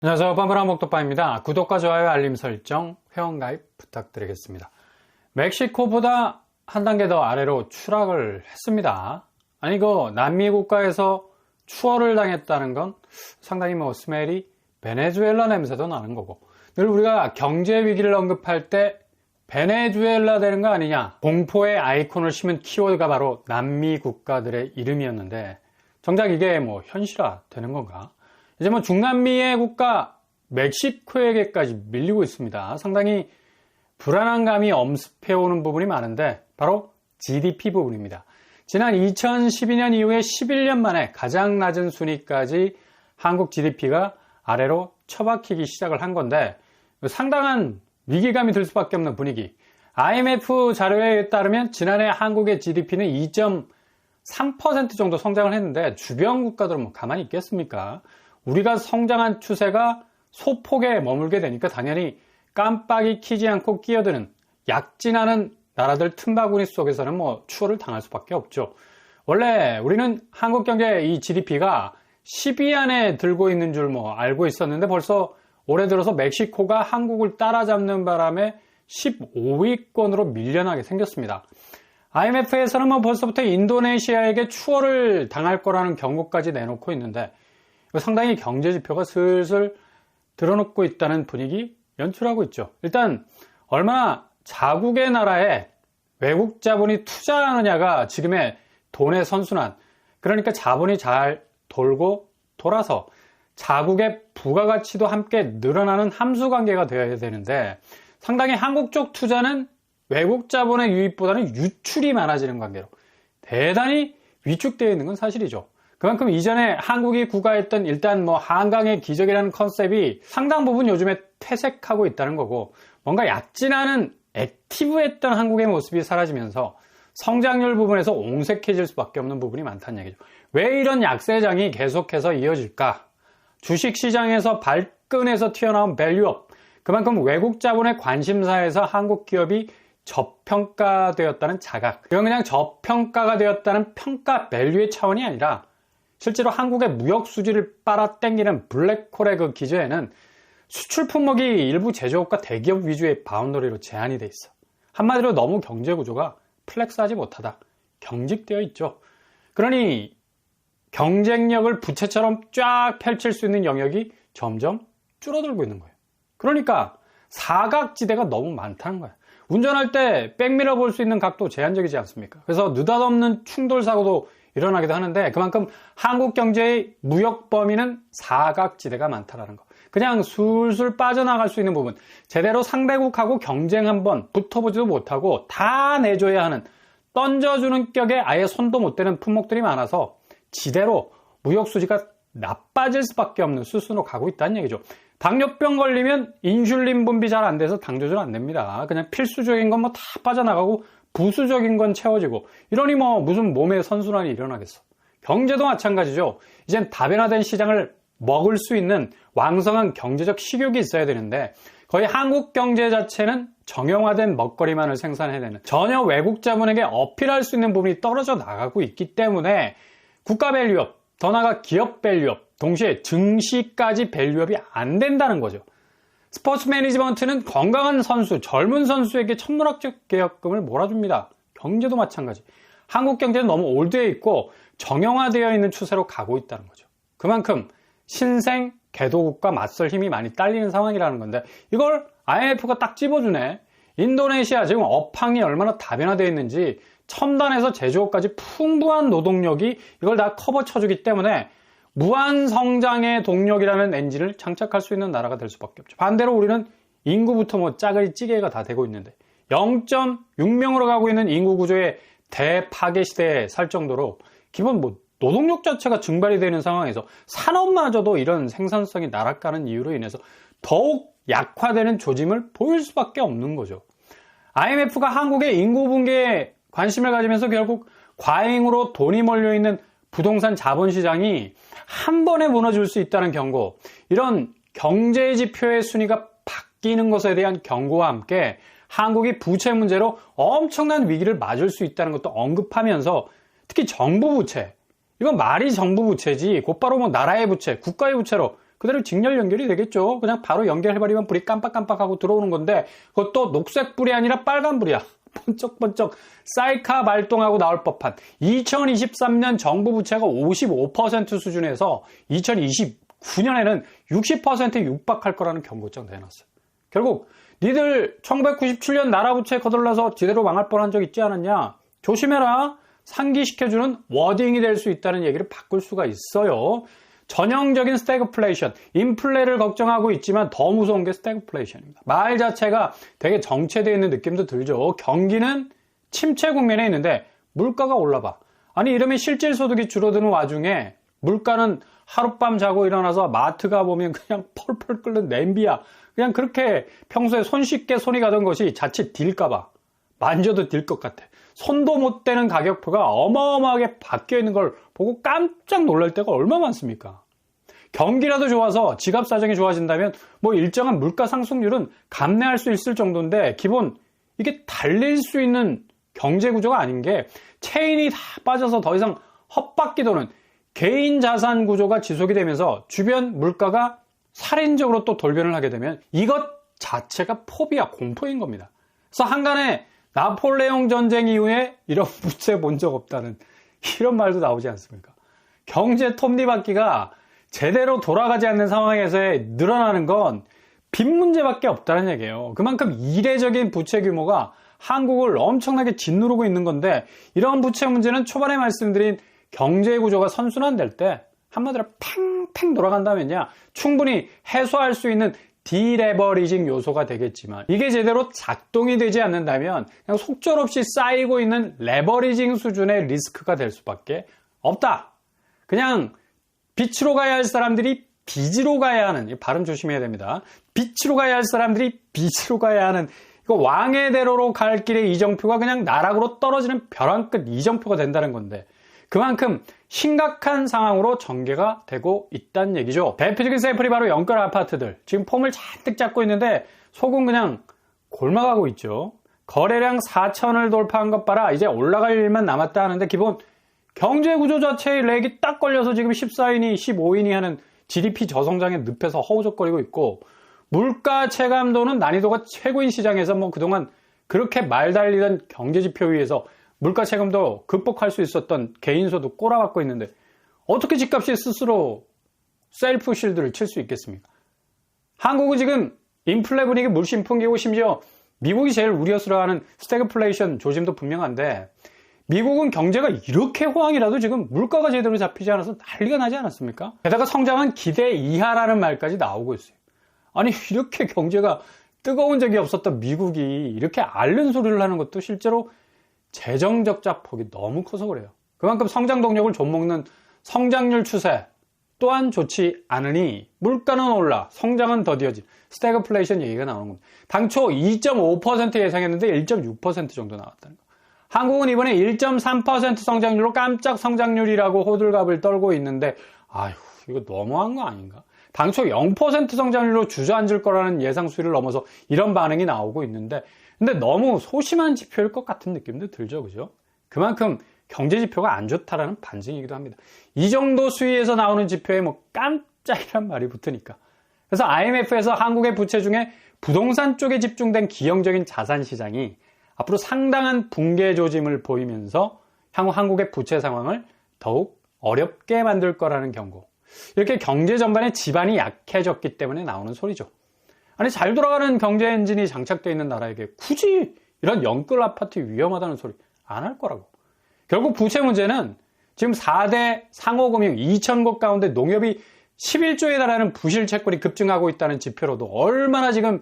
안녕하세요. 빠브라 목독바입니다. 구독과 좋아요, 알림 설정, 회원가입 부탁드리겠습니다. 멕시코보다 한 단계 더 아래로 추락을 했습니다. 아니 남미 국가에서 추월을 당했다는 건 상당히 스멜이 베네수엘라 냄새도 나는 거고, 늘 우리가 경제 위기를 언급할 때 베네수엘라 되는 거 아니냐, 공포의 아이콘을 심은 키워드가 바로 남미 국가들의 이름이었는데 정작 이게 현실화 되는 건가? 이제 중남미의 국가 멕시코에게까지 밀리고 있습니다. 상당히 불안한 감이 엄습해오는 부분이 많은데 바로 GDP 부분입니다. 지난 2012년 이후에 11년 만에 가장 낮은 순위까지 한국 GDP가 아래로 처박히기 시작을 한 건데 상당한 위기감이 들 수밖에 없는 분위기. IMF 자료에 따르면 지난해 한국의 GDP는 2.3% 정도 성장을 했는데 주변 국가들은 가만히 있겠습니까? 우리가 성장한 추세가 소폭에 머물게 되니까 당연히 깜빡이 키지 않고 끼어드는 약진하는 나라들 틈바구니 속에서는 추월을 당할 수밖에 없죠. 원래 우리는 한국 경제 이 GDP가 10위 안에 들고 있는 줄 알고 있었는데 벌써 올해 들어서 멕시코가 한국을 따라잡는 바람에 15위권으로 밀려나게 생겼습니다. IMF에서는 벌써부터 인도네시아에게 추월을 당할 거라는 경고까지 내놓고 있는데 상당히 경제 지표가 슬슬 드러놓고 있다는 분위기 연출하고 있죠. 일단 얼마나 자국의 나라에 외국 자본이 투자하느냐가 지금의 돈의 선순환, 그러니까 자본이 잘 돌고 돌아서 자국의 부가가치도 함께 늘어나는 함수관계가 되어야 되는데 상당히 한국 쪽 투자는 외국 자본의 유입보다는 유출이 많아지는 관계로 대단히 위축되어 있는 건 사실이죠. 그만큼 이전에 한국이 구가했던 일단 한강의 기적이라는 컨셉이 상당 부분 요즘에 퇴색하고 있다는 거고, 뭔가 약진하는 액티브했던 한국의 모습이 사라지면서 성장률 부분에서 옹색해질 수밖에 없는 부분이 많다는 얘기죠. 왜 이런 약세장이 계속해서 이어질까? 주식시장에서 발끈해서 튀어나온 밸류업, 그만큼 외국 자본의 관심사에서 한국 기업이 저평가되었다는 자각, 이건 그냥 저평가가 되었다는 평가 밸류의 차원이 아니라 실제로 한국의 무역 수지를 빨아당기는 블랙홀의 그 기저에는 수출 품목이 일부 제조업과 대기업 위주의 바운더리로 제한이 돼 있어. 한마디로 너무 경제 구조가 플렉스하지 못하다, 경직되어 있죠. 그러니 경쟁력을 부채처럼 쫙 펼칠 수 있는 영역이 점점 줄어들고 있는 거예요. 그러니까 사각지대가 너무 많다는 거야. 운전할 때 백미러 볼 수 있는 각도 제한적이지 않습니까? 그래서 느닷없는 충돌 사고도 일어나기도 하는데 그만큼 한국 경제의 무역 범위는 사각지대가 많다라는 거. 그냥 술술 빠져나갈 수 있는 부분, 제대로 상대국하고 경쟁 한번 붙어보지도 못하고 다 내줘야 하는, 던져주는 격에 아예 손도 못 대는 품목들이 많아서 지대로 무역 수지가 나빠질 수밖에 없는 수순으로 가고 있다는 얘기죠. 당뇨병 걸리면 인슐린 분비 잘 안 돼서 당 조절 안 됩니다. 그냥 필수적인 건 다 빠져나가고 부수적인 건 채워지고, 이러니 무슨 몸의 선순환이 일어나겠어. 경제도 마찬가지죠. 이젠 다변화된 시장을 먹을 수 있는 왕성한 경제적 식욕이 있어야 되는데 거의 한국 경제 자체는 정형화된 먹거리만을 생산해내는, 전혀 외국 자본에게 어필할 수 있는 부분이 떨어져 나가고 있기 때문에 국가 밸류업, 더 나아가 기업 밸류업, 동시에 증시까지 밸류업이 안 된다는 거죠. 스포츠 매니지먼트는 건강한 선수, 젊은 선수에게 천문학적 계약금을 몰아줍니다. 경제도 마찬가지. 한국 경제는 너무 올드해 있고 정형화되어 있는 추세로 가고 있다는 거죠. 그만큼 신생 개도국과 맞설 힘이 많이 딸리는 상황이라는 건데 이걸 IMF가 딱 찝어주네. 인도네시아 지금 업황이 얼마나 다변화되어 있는지 첨단에서 제조업까지 풍부한 노동력이 이걸 다 커버 쳐주기 때문에 무한 성장의 동력이라는 엔진을 장착할 수 있는 나라가 될 수밖에 없죠. 반대로 우리는 인구부터 짜글이 찌개가 다 되고 있는데 0.6명으로 가고 있는 인구 구조의 대파괴 시대에 살 정도로 기본 노동력 자체가 증발이 되는 상황에서 산업마저도 이런 생산성이 날아가는 이유로 인해서 더욱 약화되는 조짐을 보일 수밖에 없는 거죠. IMF가 한국의 인구 붕괴에 관심을 가지면서 결국 과잉으로 돈이 몰려있는 부동산 자본시장이 한 번에 무너질 수 있다는 경고, 이런 경제 지표의 순위가 바뀌는 것에 대한 경고와 함께 한국이 부채 문제로 엄청난 위기를 맞을 수 있다는 것도 언급하면서 특히 정부 부채, 이건 말이 정부 부채지 곧바로 나라의 부채, 국가의 부채로 그대로 직렬 연결이 되겠죠. 그냥 바로 연결해버리면 불이 깜빡깜빡하고 들어오는 건데 그것도 녹색 불이 아니라 빨간 불이야. 번쩍번쩍 쌀카 발동하고 나올 법한 2023년 정부 부채가 55% 수준에서 2029년에는 60%에 육박할 거라는 경고장 내놨어요. 결국 니들 1997년 나라 부채 거들러서 지대로 망할 뻔한 적 있지 않았냐? 조심해라. 상기시켜주는 워딩이 될 수 있다는 얘기를 바꿀 수가 있어요. 전형적인 스태그플레이션, 인플레를 걱정하고 있지만 더 무서운 게 스태그플레이션입니다. 말 자체가 되게 정체되어 있는 느낌도 들죠. 경기는 침체 국면에 있는데 물가가 올라봐. 아니 이러면 실질 소득이 줄어드는 와중에 물가는 하룻밤 자고 일어나서 마트 가보면 그냥 펄펄 끓는 냄비야. 그냥 그렇게 평소에 손쉽게 손이 가던 것이 자칫 딜까봐 만져도 딜 것 같아. 손도 못 대는 가격표가 어마어마하게 바뀌어 있는 걸 보고 깜짝 놀랄 때가 얼마나 많습니까? 경기라도 좋아서 지갑 사정이 좋아진다면 뭐 일정한 물가 상승률은 감내할 수 있을 정도인데 기본 이게 달릴 수 있는 경제 구조가 아닌 게 체인이 다 빠져서 더 이상 헛바퀴 도는 개인 자산 구조가 지속이 되면서 주변 물가가 살인적으로 또 돌변을 하게 되면 이것 자체가 포비아, 공포인 겁니다. 그래서 한간에 나폴레옹 전쟁 이후에 이런 부채 본 적 없다는 이런 말도 나오지 않습니까? 경제 톱니바퀴가 제대로 돌아가지 않는 상황에서의 늘어나는 건 빚 문제밖에 없다는 얘기예요. 그만큼 이례적인 부채 규모가 한국을 엄청나게 짓누르고 있는 건데 이런 부채 문제는 초반에 말씀드린 경제 구조가 선순환될 때 한마디로 팽팽 돌아간다면야 충분히 해소할 수 있는 디레버리징 요소가 되겠지만 이게 제대로 작동이 되지 않는다면 그냥 속절없이 쌓이고 있는 레버리징 수준의 리스크가 될 수밖에 없다. 그냥 빛으로 가야 할 사람들이 빚으로 가야 하는, 발음 조심해야 됩니다. 빛으로 가야 할 사람들이 빚으로 가야 하는 이거 왕의 대로로 갈 길의 이정표가 그냥 나락으로 떨어지는 벼랑 끝 이정표가 된다는 건데 그만큼 심각한 상황으로 전개가 되고 있다는 얘기죠. 대표적인 샘플이 바로 연끌 아파트들. 지금 폼을 잔뜩 잡고 있는데 속은 그냥 골마가고 있죠. 거래량 4천을 돌파한 것 봐라. 이제 올라갈 일만 남았다 하는데 기본 경제 구조 자체의 렉이 딱 걸려서 지금 14인이 15인이 하는 GDP 저성장에 늪에서 허우적거리고 있고 물가 체감도는 난이도가 최고인 시장에서 뭐 그동안 그렇게 말 달리던 경제지표 위에서 물가 체감도 극복할 수 있었던 개인소득 꼬라박고 있는데 어떻게 집값이 스스로 셀프 실드를 칠 수 있겠습니까? 한국은 지금 인플레 분위기 물씬 풍기고 심지어 미국이 제일 우려스러워하는 스태그플레이션 조짐도 분명한데 미국은 경제가 이렇게 호황이라도 지금 물가가 제대로 잡히지 않아서 난리가 나지 않았습니까? 게다가 성장은 기대 이하라는 말까지 나오고 있어요. 아니 이렇게 경제가 뜨거운 적이 없었던 미국이 이렇게 앓는 소리를 하는 것도 실제로 재정 적자 폭이 너무 커서 그래요. 그만큼 성장 동력을 좀먹는 성장률 추세 또한 좋지 않으니 물가는 올라 성장은 더디어진 스태그플레이션 얘기가 나오는 겁니다. 당초 2.5% 예상했는데 1.6% 정도 나왔다는 거. 한국은 이번에 1.3% 성장률로 깜짝 성장률이라고 호들갑을 떨고 있는데 아휴 이거 너무한 거 아닌가? 당초 0% 성장률로 주저앉을 거라는 예상 수위를 넘어서 이런 반응이 나오고 있는데 근데 너무 소심한 지표일 것 같은 느낌도 들죠, 그죠? 그만큼 경제 지표가 안 좋다라는 반증이기도 합니다. 이 정도 수위에서 나오는 지표에 뭐 깜짝이란 말이 붙으니까. 그래서 IMF에서 한국의 부채 중에 부동산 쪽에 집중된 기형적인 자산 시장이 앞으로 상당한 붕괴 조짐을 보이면서 향후 한국의 부채 상황을 더욱 어렵게 만들 거라는 경고. 이렇게 경제 전반에 지반이 약해졌기 때문에 나오는 소리죠. 아니 잘 돌아가는 경제 엔진이 장착되어 있는 나라에게 굳이 이런 연끌 아파트 위험하다는 소리 안 할 거라고. 결국 부채 문제는 지금 4대 상호금융 2,000곳 가운데 농협이 11조에 달하는 부실 채권이 급증하고 있다는 지표로도 얼마나 지금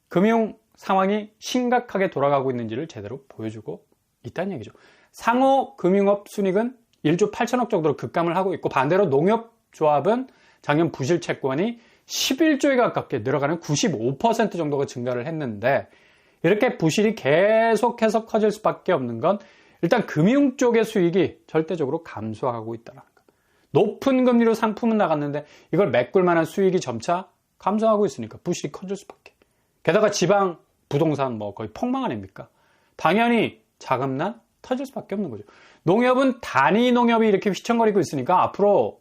금융 상황이 심각하게 돌아가고 있는지를 제대로 보여주고 있다는 얘기죠. 상호금융업 순이익은 1조 8천억 정도로 급감을 하고 있고 반대로 농협조합은 작년 부실 채권이 11조에 가깝게 늘어가는 95% 정도가 증가를 했는데 이렇게 부실이 계속해서 커질 수밖에 없는 건 일단 금융 쪽의 수익이 절대적으로 감소하고 있다는 것. 높은 금리로 상품은 나갔는데 이걸 메꿀 만한 수익이 점차 감소하고 있으니까 부실이 커질 수밖에. 게다가 지방 부동산 뭐 거의 폭망 아닙니까? 당연히 자금난 터질 수밖에 없는 거죠. 농협은 단위 농협이 이렇게 휘청거리고 있으니까 앞으로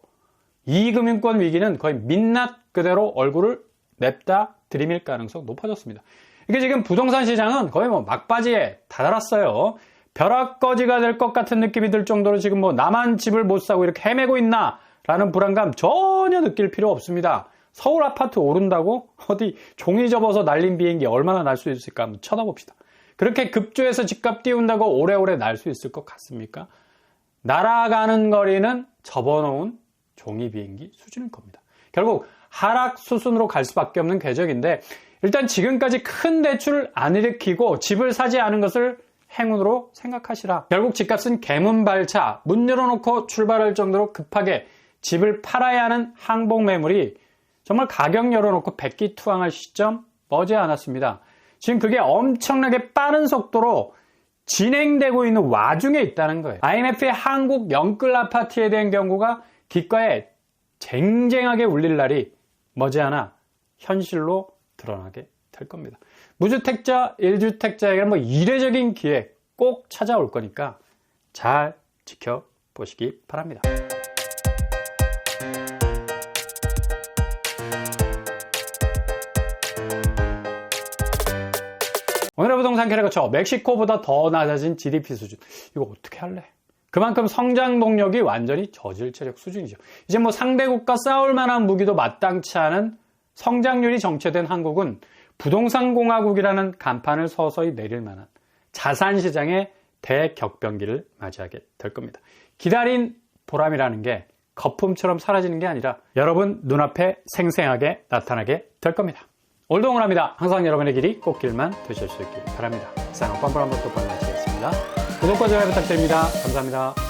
이 금융권 위기는 거의 민낯 그대로 얼굴을 냅다 들이밀 가능성 높아졌습니다. 이게 지금 부동산 시장은 거의 뭐 막바지에 다다랐어요. 벼락거지가 될 것 같은 느낌이 들 정도로 지금 뭐 나만 집을 못 사고 이렇게 헤매고 있나 라는 불안감 전혀 느낄 필요 없습니다. 서울 아파트 오른다고 어디 종이 접어서 날린 비행기 얼마나 날 수 있을까 한번 쳐다봅시다. 그렇게 급조해서 집값 띄운다고 오래오래 날 수 있을 것 같습니까? 날아가는 거리는 접어놓은 종이 비행기 수준일 겁니다. 결국 하락 수순으로 갈 수밖에 없는 궤적인데 일단 지금까지 큰 대출을 안 일으키고 집을 사지 않은 것을 행운으로 생각하시라. 결국 집값은 개문발차, 문 열어놓고 출발할 정도로 급하게 집을 팔아야 하는 항복 매물이 정말 가격 열어놓고 백기투항할 시점 머지않았습니다. 지금 그게 엄청나게 빠른 속도로 진행되고 있는 와중에 있다는 거예요. IMF의 한국 영끌 아파트에 대한 경고가 귓가에 쟁쟁하게 울릴 날이 머지않아 현실로 드러나게 될 겁니다. 무주택자, 1주택자에게는 뭐 이례적인 기회 꼭 찾아올 거니까 잘 지켜보시기 바랍니다. 오늘의 부동산 캐릭터처 멕시코보다 더 낮아진 GDP 수준. 이거 어떻게 할래? 그만큼 성장 동력이 완전히 저질 체력 수준이죠. 이제 뭐 상대국과 싸울 만한 무기도 마땅치 않은 성장률이 정체된 한국은 부동산 공화국이라는 간판을 서서히 내릴 만한 자산시장의 대격변기를 맞이하게 될 겁니다. 기다린 보람이라는 게 거품처럼 사라지는 게 아니라 여러분 눈앞에 생생하게 나타나게 될 겁니다. 오늘도 응원합니다. 항상 여러분의 길이 꽃길만 되실 수 있길 바랍니다. 이상은 뻔뻔한 것도 발라주겠습니다. 구독과 좋아요 부탁드립니다. 감사합니다.